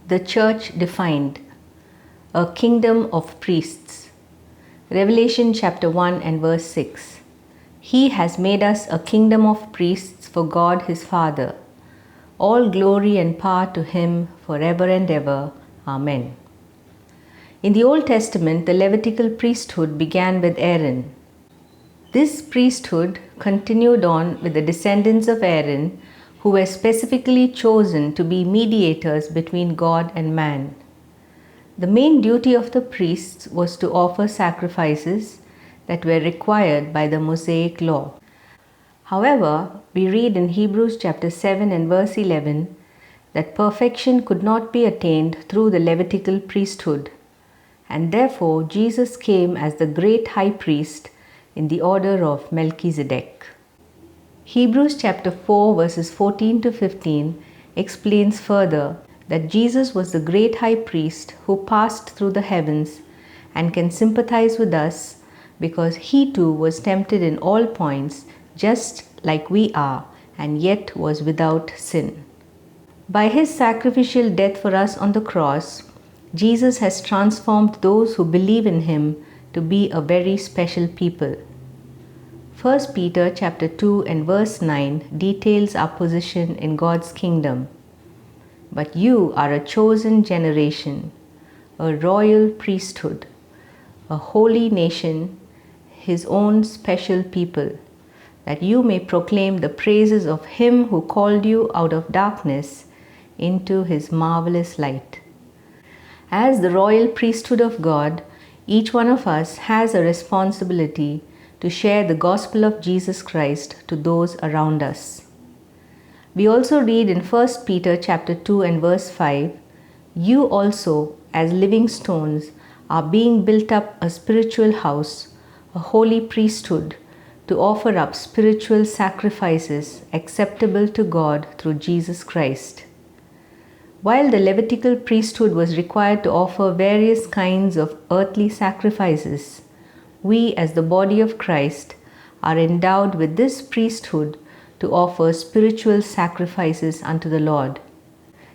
The church defined, a kingdom of priests. Revelation chapter 1 and verse 6. He has made us a kingdom of priests for God his Father. All glory and power to him forever and ever. Amen. In the Old Testament, the Levitical priesthood began with Aaron. This priesthood continued on with the descendants of Aaron, who were specifically chosen to be mediators between God and man. The main duty of the priests was to offer sacrifices that were required by the Mosaic Law. However, we read in Hebrews chapter 7 and verse 11 that perfection could not be attained through the Levitical priesthood, and therefore Jesus came as the great high priest in the order of Melchizedek. Hebrews chapter 4 verses 14 to 15 explains further that Jesus was the great high priest who passed through the heavens and can sympathize with us because he too was tempted in all points just like we are and yet was without sin. By his sacrificial death for us on the cross, Jesus has transformed those who believe in him to be a very special people. 1 Peter chapter 2 and verse 9 details our position in God's kingdom. But you are a chosen generation, a royal priesthood, a holy nation, his own special people, that you may proclaim the praises of him who called you out of darkness into his marvelous light. As the royal priesthood of God, each one of us has a responsibility to share the gospel of Jesus Christ to those around us. We also read in 1 Peter chapter 2 and verse 5, you also, as living stones, are being built up a spiritual house, a holy priesthood, to offer up spiritual sacrifices acceptable to God through Jesus Christ. While the Levitical priesthood was required to offer various kinds of earthly sacrifices, we as the body of Christ are endowed with this priesthood to offer spiritual sacrifices unto the Lord.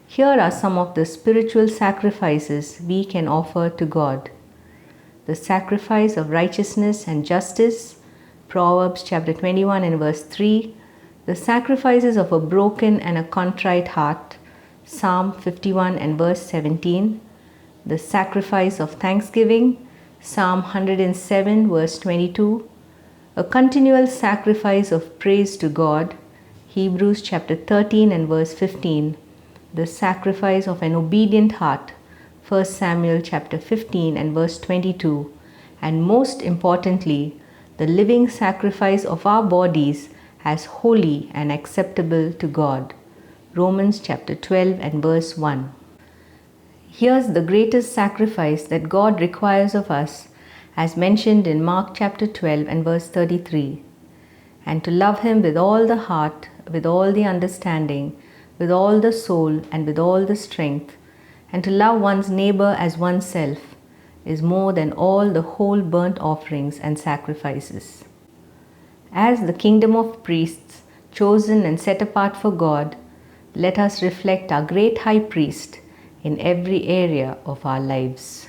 Here are some of the spiritual sacrifices we can offer to God. The sacrifice of righteousness and justice, Proverbs chapter 21 and verse 3. The sacrifices of a broken and a contrite heart, Psalm 51 and verse 17. The sacrifice of thanksgiving, Psalm 107 verse 22. A continual sacrifice of praise to God, Hebrews chapter 13 and verse 15. The sacrifice of an obedient heart, 1 Samuel chapter 15 and verse 22. And most importantly, the living sacrifice of our bodies as holy and acceptable to God, Romans chapter 12 and verse 1. Here's the greatest sacrifice that God requires of us, as mentioned in Mark chapter 12 and verse 33. And to love him with all the heart, with all the understanding, with all the soul, and with all the strength, and to love one's neighbor as oneself, is more than all the whole burnt offerings and sacrifices. As the kingdom of priests, chosen and set apart for God, let us reflect our great high priest in every area of our lives.